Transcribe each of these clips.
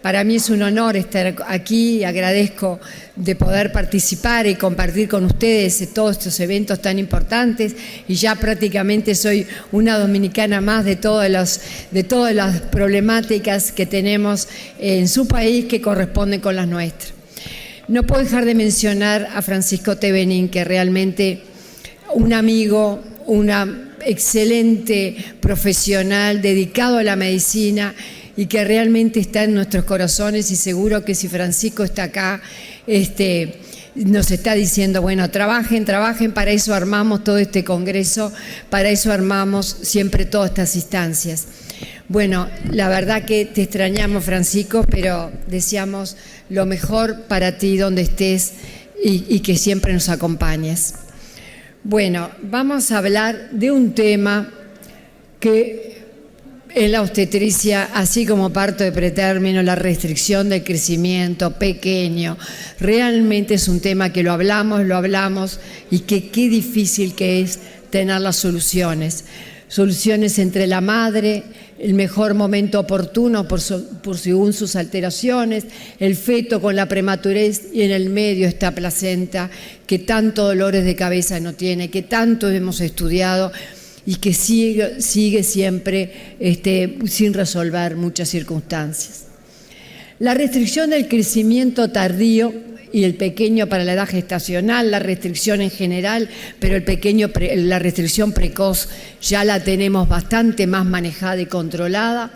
Para mí es un honor estar aquí, agradezco de poder participar y compartir con ustedes todos estos eventos tan importantes, y ya prácticamente soy una dominicana más de todas las problemáticas que tenemos en su país que corresponden con las nuestras. No puedo dejar de mencionar a Francisco Tevenin, que realmente un amigo, una excelente profesional dedicado a la medicina y que realmente está en nuestros corazones, y seguro que si Francisco está acá, nos está diciendo, bueno, trabajen, para eso armamos todo este congreso, para eso armamos siempre todas estas instancias. Bueno, la verdad que te extrañamos, Francisco, pero deseamos lo mejor para ti donde estés y que siempre nos acompañes. Bueno, vamos a hablar de un tema que en la obstetricia, así como parto de pretérmino, la restricción del crecimiento pequeño, realmente es un tema que lo hablamos y que qué difícil que es tener las soluciones entre la madre, el mejor momento oportuno según sus alteraciones, el feto con la prematurez, y en el medio esta placenta que tanto dolores de cabeza no tiene, que tanto hemos estudiado y que sigue siempre sin resolver muchas circunstancias. La restricción del crecimiento tardío y el pequeño para la edad gestacional, la restricción en general, pero la restricción precoz ya la tenemos bastante más manejada y controlada.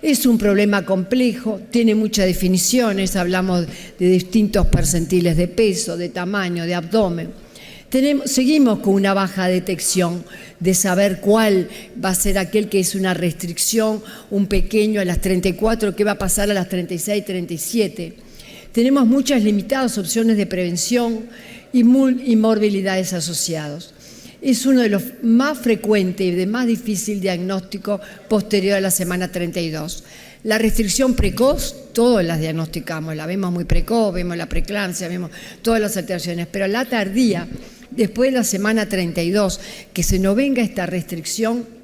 Es un problema complejo, tiene muchas definiciones, hablamos de distintos percentiles de peso, de tamaño, de abdomen. Seguimos con una baja detección de saber cuál va a ser aquel que es una restricción, un pequeño a las 34, qué va a pasar a las 36, 37. Tenemos muchas limitadas opciones de prevención y morbilidades asociados. Es uno de los más frecuentes y de más difícil diagnóstico posterior a la semana 32. La restricción precoz, todas las diagnosticamos, la vemos muy precoz, vemos la preeclampsia, vemos todas las alteraciones, pero la tardía, después de la semana 32, que se nos venga esta restricción,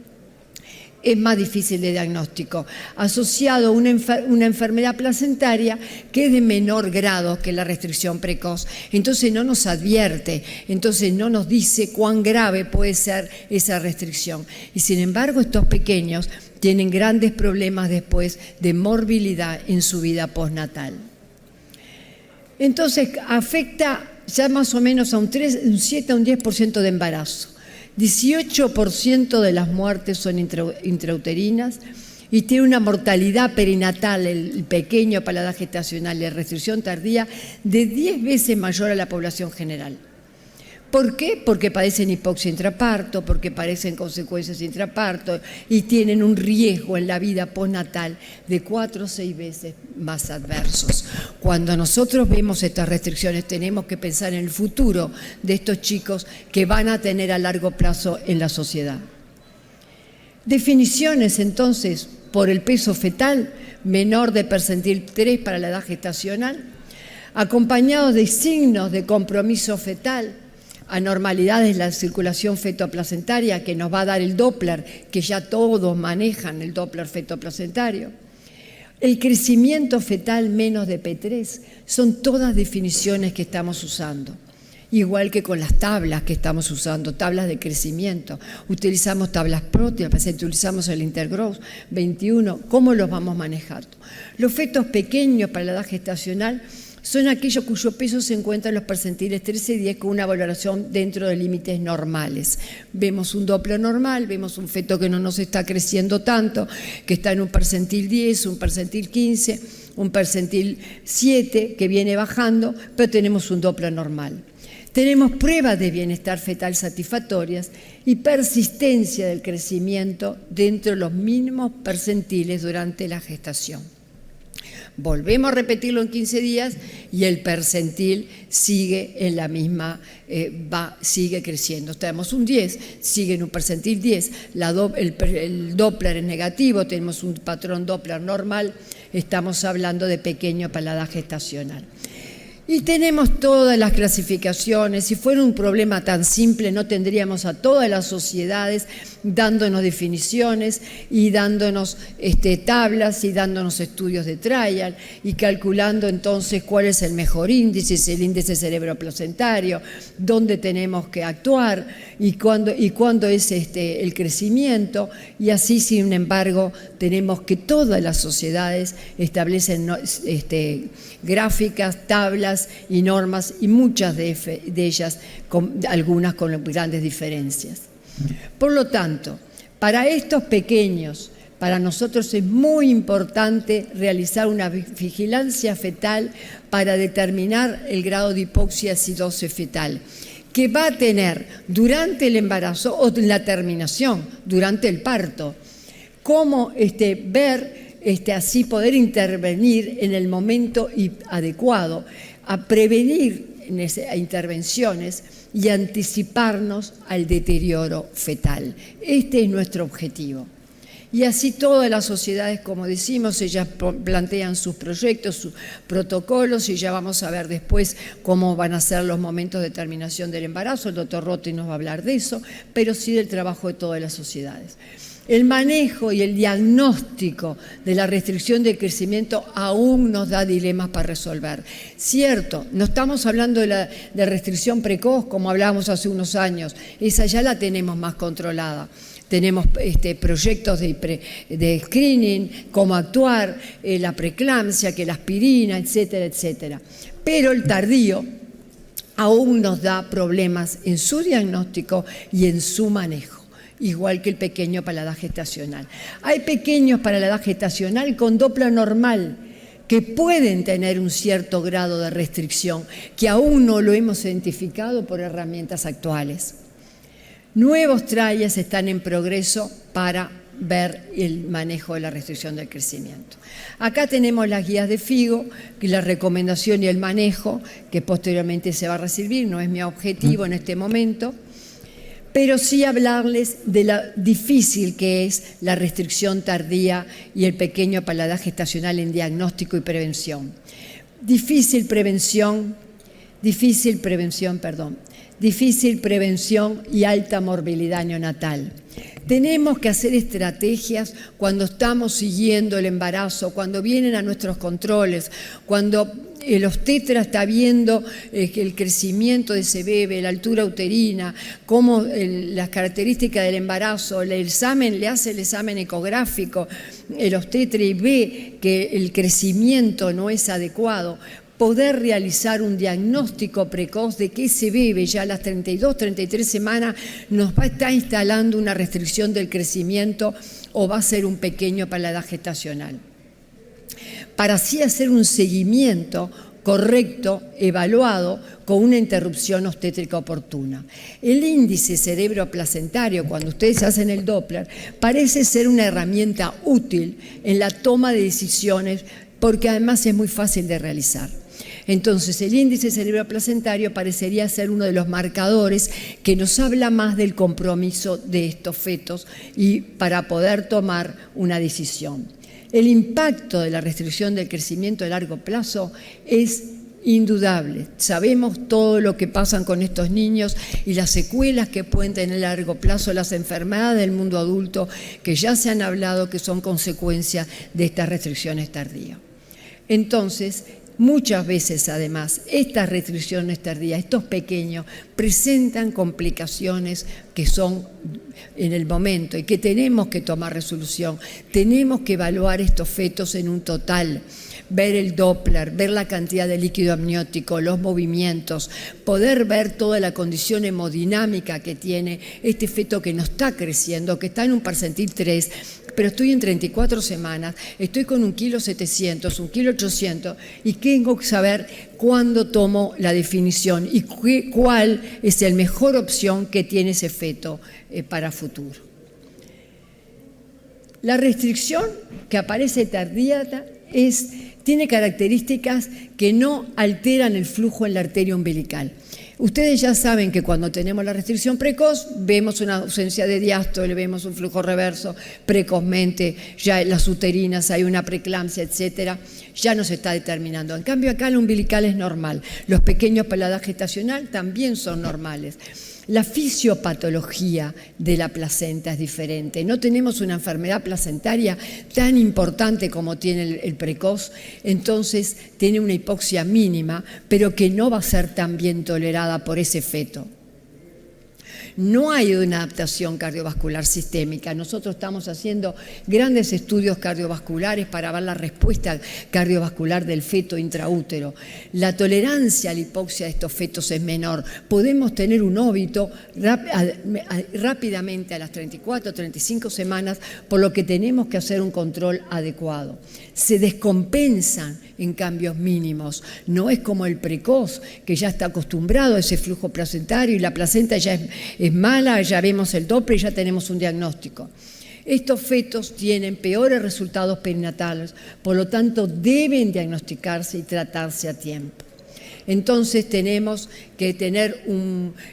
es más difícil de diagnóstico, asociado a una enfermedad placentaria que es de menor grado que la restricción precoz. Entonces no nos advierte, entonces no nos dice cuán grave puede ser esa restricción. Y sin embargo, estos pequeños tienen grandes problemas después de morbilidad en su vida postnatal. Entonces afecta ya más o menos a un 7 a un 10% de embarazo. 18% de las muertes son intrauterinas y tiene una mortalidad perinatal, el pequeño para la edad gestacional y la restricción tardía, de 10 veces mayor a la población general. ¿Por qué? Porque padecen hipoxia intraparto, porque padecen consecuencias intraparto y tienen un riesgo en la vida postnatal de 4 o 6 veces más adversos. Cuando nosotros vemos estas restricciones, tenemos que pensar en el futuro de estos chicos que van a tener a largo plazo en la sociedad. Definiciones, entonces, por el peso fetal menor de percentil 3 para la edad gestacional, acompañados de signos de compromiso fetal, anormalidades en la circulación fetoplacentaria que nos va a dar el Doppler, que ya todos manejan el Doppler fetoplacentario. El crecimiento fetal menos de P3 son todas definiciones que estamos usando. Igual que con las tablas que estamos usando, tablas de crecimiento. Utilizamos tablas propias, utilizamos el Intergrowth 21. ¿Cómo los vamos manejando? Los fetos pequeños para la edad gestacional son aquellos cuyo peso se encuentra en los percentiles 13 y 10 con una valoración dentro de límites normales. Vemos un Doppler normal, vemos un feto que no nos está creciendo tanto, que está en un percentil 10, un percentil 15, un percentil 7 que viene bajando, pero tenemos un Doppler normal. Tenemos pruebas de bienestar fetal satisfactorias y persistencia del crecimiento dentro de los mínimos percentiles durante la gestación. Volvemos a repetirlo en 15 días y el percentil sigue en la misma, sigue creciendo. Tenemos un 10, sigue en un percentil 10, el Doppler es negativo, tenemos un patrón Doppler normal, estamos hablando de pequeño para la edad gestacional. Y tenemos todas las clasificaciones. Si fuera un problema tan simple, no tendríamos a todas las sociedades dándonos definiciones y dándonos tablas y dándonos estudios de trial y calculando entonces cuál es el mejor índice, si el índice cerebroplacentario, dónde tenemos que actuar y cuándo es el crecimiento. Y así, sin embargo, tenemos que todas las sociedades establecen gráficas, tablas y normas, y muchas de ellas, algunas con grandes diferencias. Por lo tanto, para estos pequeños, para nosotros es muy importante realizar una vigilancia fetal para determinar el grado de hipoxiacidosis fetal, que va a tener durante el embarazo o la terminación, durante el parto. Cómo ver, así poder intervenir en el momento adecuado, a prevenir intervenciones y anticiparnos al deterioro fetal. Este es nuestro objetivo. Y así todas las sociedades, como decimos, ellas plantean sus proyectos, sus protocolos, y ya vamos a ver después cómo van a ser los momentos de terminación del embarazo. El doctor Rotti nos va a hablar de eso, pero sí del trabajo de todas las sociedades. El manejo y el diagnóstico de la restricción de crecimiento aún nos da dilemas para resolver. Cierto, no estamos hablando de restricción precoz como hablábamos hace unos años, esa ya la tenemos más controlada. Tenemos proyectos de screening, cómo actuar, la preeclampsia, que la aspirina, etcétera, etcétera. Pero el tardío aún nos da problemas en su diagnóstico y en su manejo, igual que el pequeño para la edad gestacional. Hay pequeños para la edad gestacional con Doppler normal que pueden tener un cierto grado de restricción, que aún no lo hemos identificado por herramientas actuales. Nuevos trials están en progreso para ver el manejo de la restricción del crecimiento. Acá tenemos las guías de FIGO, la recomendación y el manejo, que posteriormente se va a recibir, no es mi objetivo en este momento, pero sí hablarles de lo difícil que es la restricción tardía y el pequeño para la edad gestacional en diagnóstico y prevención. Difícil prevención y alta morbilidad neonatal. Tenemos que hacer estrategias cuando estamos siguiendo el embarazo, cuando vienen a nuestros controles, cuando el obstetra está viendo el crecimiento de ese bebé, la altura uterina, cómo las características del embarazo, le hace el examen ecográfico, el obstetra, y ve que el crecimiento no es adecuado. Poder realizar un diagnóstico precoz de que ese bebé ya a las 32, 33 semanas nos va a estar instalando una restricción del crecimiento o va a ser un pequeño para la edad gestacional. Para así hacer un seguimiento correcto, evaluado, con una interrupción obstétrica oportuna. El índice cerebroplacentario, cuando ustedes hacen el Doppler, parece ser una herramienta útil en la toma de decisiones, porque además es muy fácil de realizar. Entonces, el índice cerebroplacentario parecería ser uno de los marcadores que nos habla más del compromiso de estos fetos y para poder tomar una decisión. El impacto de la restricción del crecimiento a largo plazo es indudable. Sabemos todo lo que pasan con estos niños y las secuelas que pueden tener a largo plazo, las enfermedades del mundo adulto que ya se han hablado que son consecuencia de estas restricciones tardías. Entonces, muchas veces, además, estas restricciones tardías, estos pequeños, presentan complicaciones que son en el momento y que tenemos que tomar resolución. Tenemos que evaluar estos fetos en un total, ver el Doppler, ver la cantidad de líquido amniótico, los movimientos, poder ver toda la condición hemodinámica que tiene este feto que no está creciendo, que está en un percentil 3, pero estoy en 34 semanas, estoy con 1,7 kg, 1,8 kg, y tengo que saber cuándo tomo la definición y cuál es la mejor opción que tiene ese feto para futuro. La restricción que aparece tardía tiene características que no alteran el flujo en la arteria umbilical. Ustedes ya saben que cuando tenemos la restricción precoz, vemos una ausencia de diástole, vemos un flujo reverso precozmente, ya en las uterinas hay una preeclampsia, etcétera, ya no se está determinando. En cambio, acá el umbilical es normal. Los pequeños para la edad gestacional también son normales. La fisiopatología de la placenta es diferente. No tenemos una enfermedad placentaria tan importante como tiene el precoz, entonces tiene una hipoxia mínima, pero que no va a ser tan bien tolerada por ese feto. No hay una adaptación cardiovascular sistémica. Nosotros estamos haciendo grandes estudios cardiovasculares para ver la respuesta cardiovascular del feto intraútero. La tolerancia a la hipoxia de estos fetos es menor. Podemos tener un óbito rápidamente a las 34 o 35 semanas, por lo que tenemos que hacer un control adecuado. Se descompensan en cambios mínimos. No es como el precoz, que ya está acostumbrado a ese flujo placentario y la placenta ya es mala, ya vemos el Doppler y ya tenemos un diagnóstico. Estos fetos tienen peores resultados perinatales, por lo tanto deben diagnosticarse y tratarse a tiempo. Entonces tenemos que tener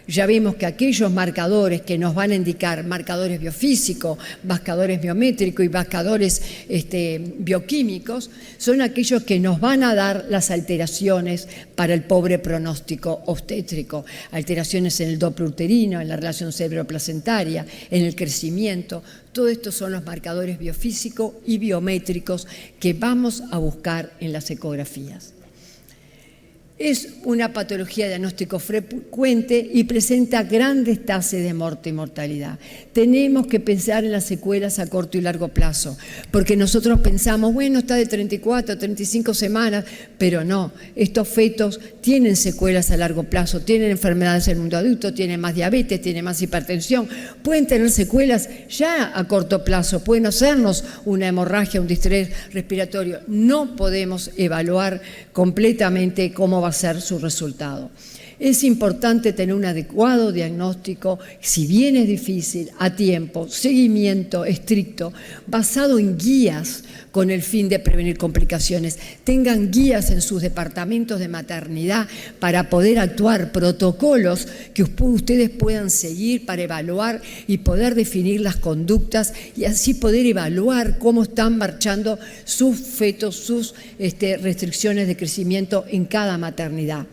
ya vimos que aquellos marcadores que nos van a indicar, marcadores biofísicos, marcadores biométricos y marcadores bioquímicos, son aquellos que nos van a dar las alteraciones para el pobre pronóstico obstétrico, alteraciones en el Doppler uterino, en la relación cerebroplacentaria, en el crecimiento. Todo esto son los marcadores biofísicos y biométricos que vamos a buscar en las ecografías. Es una patología de diagnóstico frecuente y presenta grandes tasas de muerte y mortalidad. Tenemos que pensar en las secuelas a corto y largo plazo, porque nosotros pensamos, bueno, está de 34 a 35 semanas, pero no, estos fetos tienen secuelas a largo plazo, tienen enfermedades en el mundo adulto, tienen más diabetes, tienen más hipertensión, pueden tener secuelas ya a corto plazo, pueden hacernos una hemorragia, un distrés respiratorio. No podemos evaluar completamente cómo va a ser su resultado. Es importante tener un adecuado diagnóstico, si bien es difícil, a tiempo, seguimiento estricto, basado en guías con el fin de prevenir complicaciones. Tengan guías en sus departamentos de maternidad para poder actuar, protocolos que ustedes puedan seguir para evaluar y poder definir las conductas y así poder evaluar cómo están marchando sus fetos, sus restricciones de crecimiento en cada maternidad.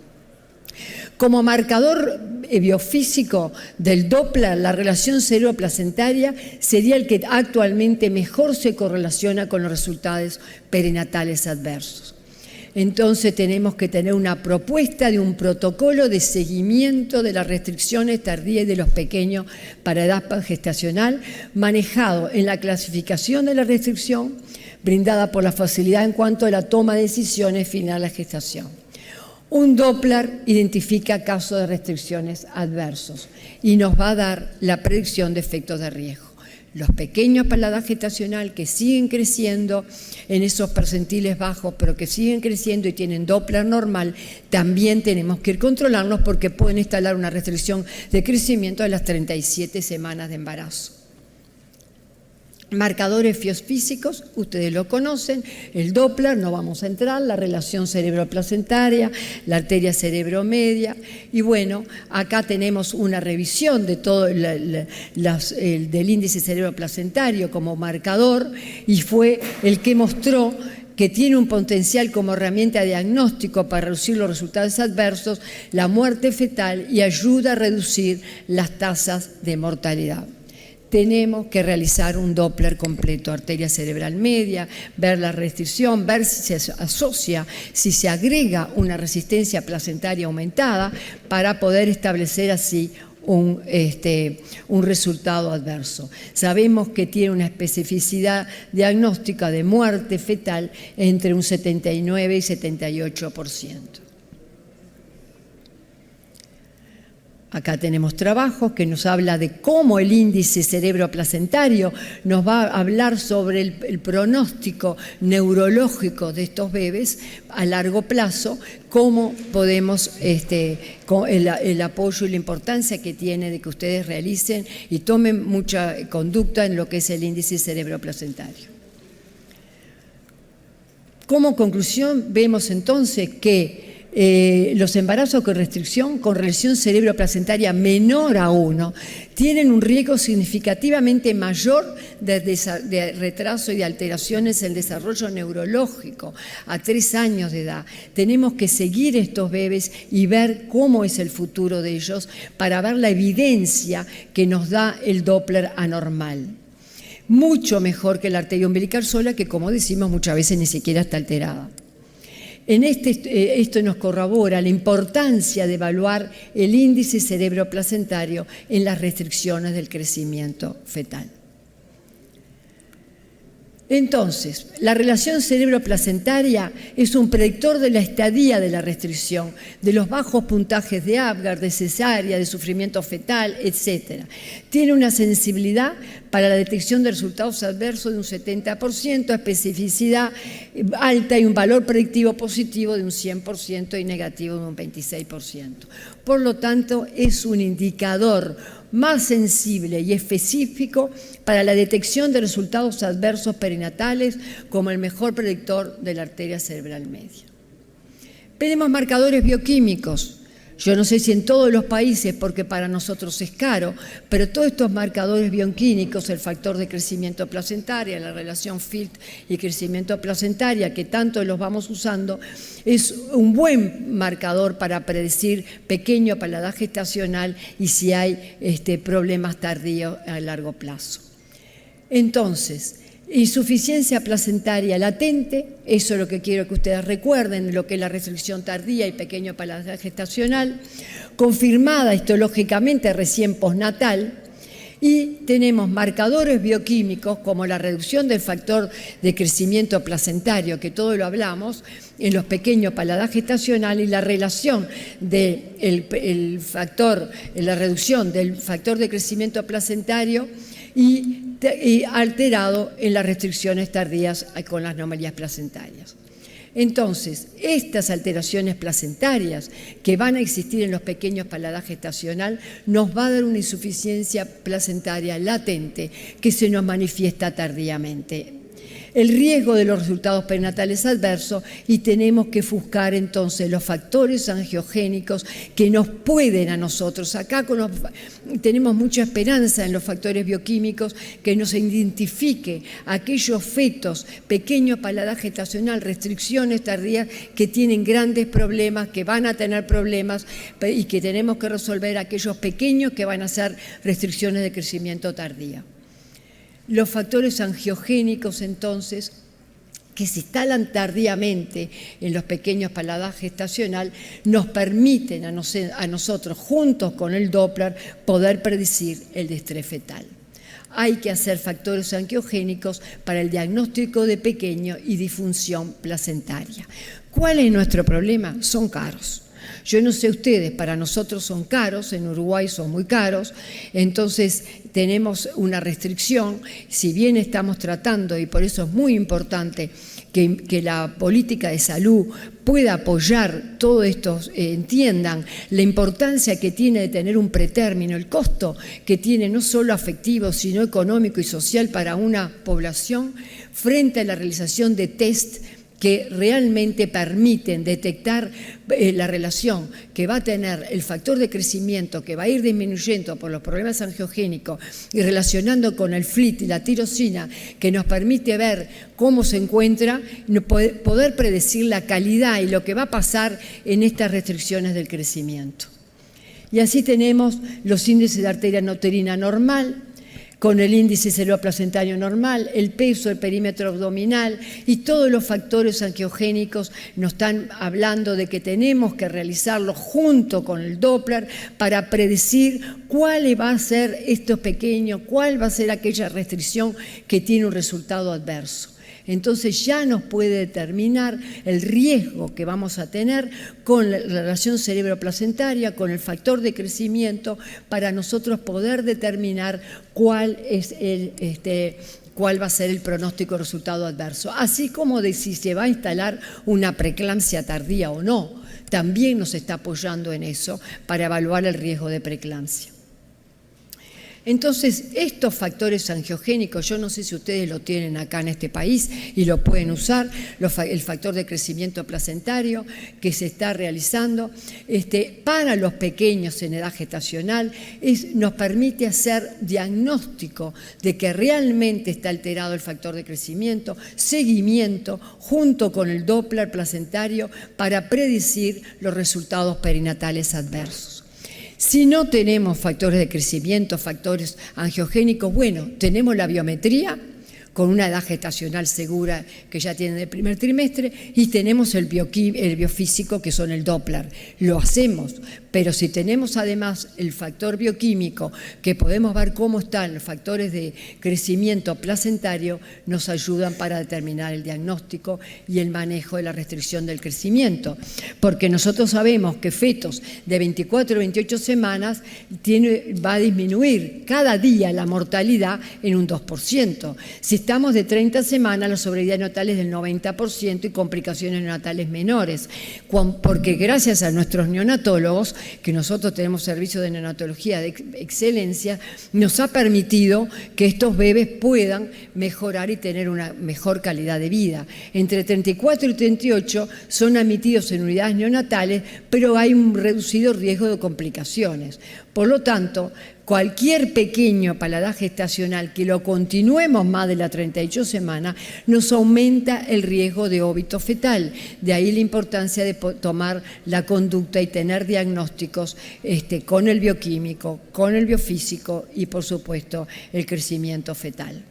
Como marcador biofísico del Doppler, la relación cerebroplacentaria sería el que actualmente mejor se correlaciona con los resultados perinatales adversos. Entonces tenemos que tener una propuesta de un protocolo de seguimiento de las restricciones tardías de los pequeños para edad gestacional, manejado en la clasificación de la restricción, brindada por la facilidad en cuanto a la toma de decisiones final a la gestación. Un Doppler identifica casos de restricciones adversos y nos va a dar la predicción de efectos de riesgo. Los pequeños para la edad gestacional que siguen creciendo en esos percentiles bajos, pero que siguen creciendo y tienen Doppler normal, también tenemos que ir controlarlos porque pueden instalar una restricción de crecimiento a las 37 semanas de embarazo. Marcadores biofísicos, ustedes lo conocen, el Doppler, no vamos a entrar, la relación cerebroplacentaria, la arteria cerebromedia, y bueno, acá tenemos una revisión de todo del índice cerebroplacentario como marcador, y fue el que mostró que tiene un potencial como herramienta de diagnóstico para reducir los resultados adversos, la muerte fetal y ayuda a reducir las tasas de mortalidad. Tenemos que realizar un Doppler completo, arteria cerebral media, ver la restricción, ver si se asocia, si se agrega una resistencia placentaria aumentada para poder establecer así un resultado adverso. Sabemos que tiene una especificidad diagnóstica de muerte fetal entre un 79 y 78%. Acá tenemos trabajos que nos habla de cómo el índice cerebroplacentario nos va a hablar sobre el pronóstico neurológico de estos bebés a largo plazo, cómo podemos, con el apoyo y la importancia que tiene de que ustedes realicen y tomen mucha conducta en lo que es el índice cerebroplacentario. Como conclusión, vemos entonces que los embarazos con restricción con lesión cerebroplacentaria menor a 1 tienen un riesgo significativamente mayor de retraso y de alteraciones en el desarrollo neurológico a 3 años de edad. Tenemos que seguir estos bebés y ver cómo es el futuro de ellos para ver la evidencia que nos da el Doppler anormal. Mucho mejor que la arteria umbilical sola, que como decimos muchas veces ni siquiera está alterada. Esto nos corrobora la importancia de evaluar el índice cerebroplacentario en las restricciones del crecimiento fetal. Entonces, la relación cerebroplacentaria es un predictor de la estadía de la restricción, de los bajos puntajes de Apgar, de cesárea, de sufrimiento fetal, etc. Tiene una sensibilidad para la detección de resultados adversos de un 70%, especificidad alta y un valor predictivo positivo de un 100% y negativo de un 26%. Por lo tanto, es un indicador más sensible y específico para la detección de resultados adversos perinatales como el mejor predictor de la arteria cerebral media. Tenemos marcadores bioquímicos. Yo no sé si en todos los países, porque para nosotros es caro, pero todos estos marcadores bioquímicos, el factor de crecimiento placentaria, la relación FILT y crecimiento placentaria, que tanto los vamos usando, es un buen marcador para predecir pequeño para la edad gestacional y si hay problemas tardíos a largo plazo. Entonces, insuficiencia placentaria latente, eso es lo que quiero que ustedes recuerden, lo que es la restricción tardía y pequeño para la edad gestacional, confirmada histológicamente recién postnatal, y tenemos marcadores bioquímicos como la reducción del factor de crecimiento placentario, que todo lo hablamos, en los pequeños para la edad gestacional, y la relación de la reducción del factor de crecimiento placentario y alterado en las restricciones tardías con las anomalías placentarias. Entonces, estas alteraciones placentarias que van a existir en los pequeños para la edad gestacional nos va a dar una insuficiencia placentaria latente que se nos manifiesta tardíamente. El riesgo de los resultados perinatales adversos, y tenemos que buscar entonces los factores angiogénicos que nos pueden a nosotros. Acá tenemos mucha esperanza en los factores bioquímicos que nos identifique aquellos fetos pequeños para la edad gestacional, restricciones tardías que tienen grandes problemas, que van a tener problemas y que tenemos que resolver aquellos pequeños que van a ser restricciones de crecimiento tardía. Los factores angiogénicos, entonces, que se instalan tardíamente en los pequeños para la edad gestacional, nos permiten a nosotros, juntos con el Doppler, poder predecir el estrés fetal. Hay que hacer factores angiogénicos para el diagnóstico de pequeño y disfunción placentaria. ¿Cuál es nuestro problema? Son caros. Yo no sé ustedes, para nosotros son caros, en Uruguay son muy caros, entonces tenemos una restricción, si bien estamos tratando, y por eso es muy importante que la política de salud pueda apoyar todo esto, entiendan la importancia que tiene de tener un pretérmino, el costo que tiene no solo afectivo, sino económico y social para una población, frente a la realización de test que realmente permiten detectar la relación que va a tener el factor de crecimiento que va a ir disminuyendo por los problemas angiogénicos y relacionando con el FLT y la tirosina, que nos permite ver cómo se encuentra, poder predecir la calidad y lo que va a pasar en estas restricciones del crecimiento. Y así tenemos los índices de arteria uterina normal, con el índice cerebroplacentario normal, el peso, el perímetro abdominal y todos los factores angiogénicos nos están hablando de que tenemos que realizarlo junto con el Doppler para predecir cuál va a ser estos pequeños, cuál va a ser aquella restricción que tiene un resultado adverso. Entonces ya nos puede determinar el riesgo que vamos a tener con la relación cerebroplacentaria, con el factor de crecimiento, para nosotros poder determinar cuál va a ser el pronóstico resultado adverso. Así como de si se va a instalar una preeclampsia tardía o no, también nos está apoyando en eso para evaluar el riesgo de preeclampsia. Entonces, estos factores angiogénicos, yo no sé si ustedes lo tienen acá en este país y lo pueden usar, el factor de crecimiento placentario que se está realizando para los pequeños en edad gestacional, nos permite hacer diagnóstico de que realmente está alterado el factor de crecimiento, seguimiento junto con el Doppler placentario para predecir los resultados perinatales adversos. Si no tenemos factores de crecimiento, factores angiogénicos, bueno, tenemos la biometría con una edad gestacional segura que ya tienen el primer trimestre y tenemos el biofísico que son el Doppler. Lo hacemos, pero si tenemos además el factor bioquímico que podemos ver cómo están los factores de crecimiento placentario, nos ayudan para determinar el diagnóstico y el manejo de la restricción del crecimiento. Porque nosotros sabemos que fetos de 24 a 28 semanas va a disminuir cada día la mortalidad en un 2%. Si estamos de 30 semanas, la sobrevida neonatal es del 90% y complicaciones neonatales menores. Porque gracias a nuestros neonatólogos, que nosotros tenemos servicios de neonatología de excelencia, nos ha permitido que estos bebés puedan mejorar y tener una mejor calidad de vida. Entre 34 y 38 son admitidos en unidades neonatales, pero hay un reducido riesgo de complicaciones. Por lo tanto, cualquier pequeño para la edad gestacional que lo continuemos más de las 38 semanas nos aumenta el riesgo de óbito fetal. De ahí la importancia de tomar la conducta y tener diagnósticos con el bioquímico, con el biofísico y, por supuesto, el crecimiento fetal.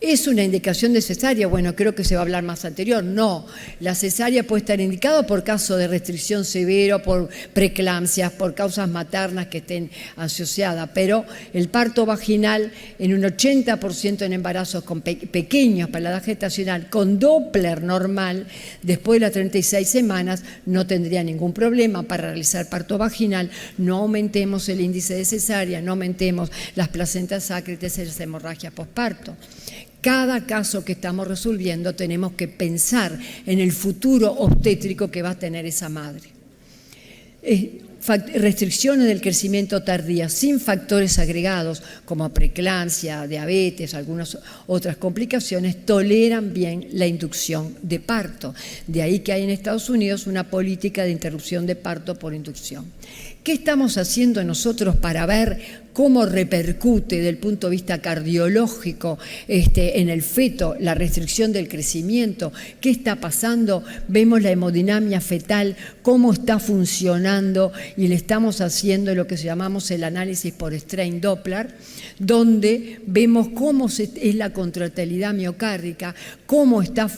¿Es una indicación de cesárea? Bueno, creo que se va a hablar más anterior. No, la cesárea puede estar indicada por caso de restricción severo, por preeclampsias, por causas maternas que estén asociadas, pero el parto vaginal en un 80% en embarazos con pequeños para la edad gestacional, con Doppler normal, después de las 36 semanas no tendría ningún problema para realizar parto vaginal. No aumentemos el índice de cesárea, no aumentemos las placentas sácrates y las hemorragias posparto. Cada caso que estamos resolviendo tenemos que pensar en el futuro obstétrico que va a tener esa madre. Restricciones del crecimiento tardía sin factores agregados como preeclampsia, diabetes, algunas otras complicaciones, toleran bien la inducción de parto. De ahí que hay en Estados Unidos una política de interrupción de parto por inducción. ¿Qué estamos haciendo nosotros para ver cómo repercute desde el punto de vista cardiológico en el feto la restricción del crecimiento? ¿Qué está pasando? Vemos la hemodinamia fetal, cómo está funcionando y le estamos haciendo lo que llamamos el análisis por strain Doppler, donde vemos cómo es la contractilidad miocárdica, cómo están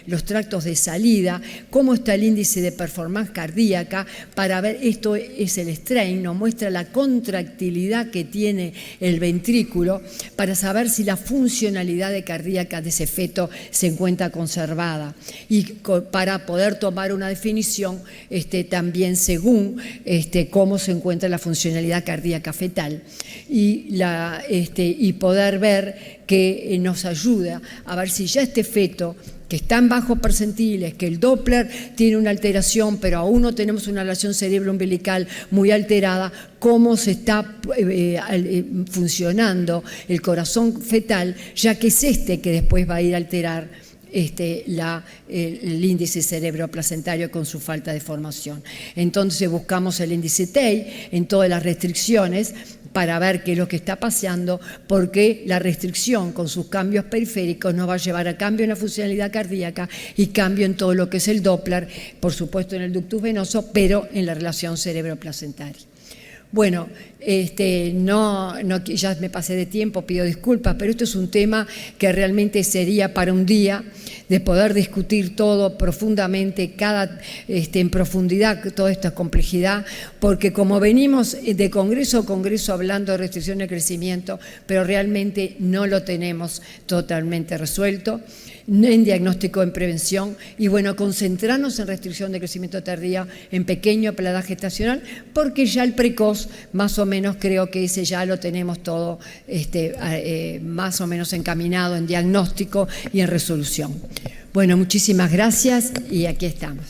los tractos de salida, cómo está el índice de performance cardíaca, para ver, esto es el strain, nos muestra la contractilidad que tiene el ventrículo para saber si la funcionalidad cardíaca de ese feto se encuentra conservada y para poder tomar una definición también según cómo se encuentra la funcionalidad cardíaca fetal y poder ver que nos ayuda a ver si ya este feto que está en bajos percentiles, que el Doppler tiene una alteración, pero aún no tenemos una relación cerebro-umbilical muy alterada, cómo se está funcionando el corazón fetal, ya que es que después va a ir a alterar el índice cerebroplacentario con su falta de formación. Entonces buscamos el índice TEI en todas las restricciones para ver qué es lo que está pasando, porque la restricción con sus cambios periféricos nos va a llevar a cambio en la funcionalidad cardíaca y cambio en todo lo que es el Doppler, por supuesto en el ductus venoso, pero en la relación cerebroplacentaria. Bueno, ya me pasé de tiempo, pido disculpas, pero esto es un tema que realmente sería para un día de poder discutir todo profundamente, en profundidad, toda esta complejidad, porque como venimos de congreso a congreso hablando de restricción de crecimiento, pero realmente no lo tenemos totalmente resuelto, en diagnóstico, en prevención, y bueno, concentrarnos en restricción de crecimiento tardía en pequeño para la edad gestacional, porque ya el precoz, más o menos creo que ese ya lo tenemos todo más o menos encaminado en diagnóstico y en resolución. Bueno, muchísimas gracias y aquí estamos.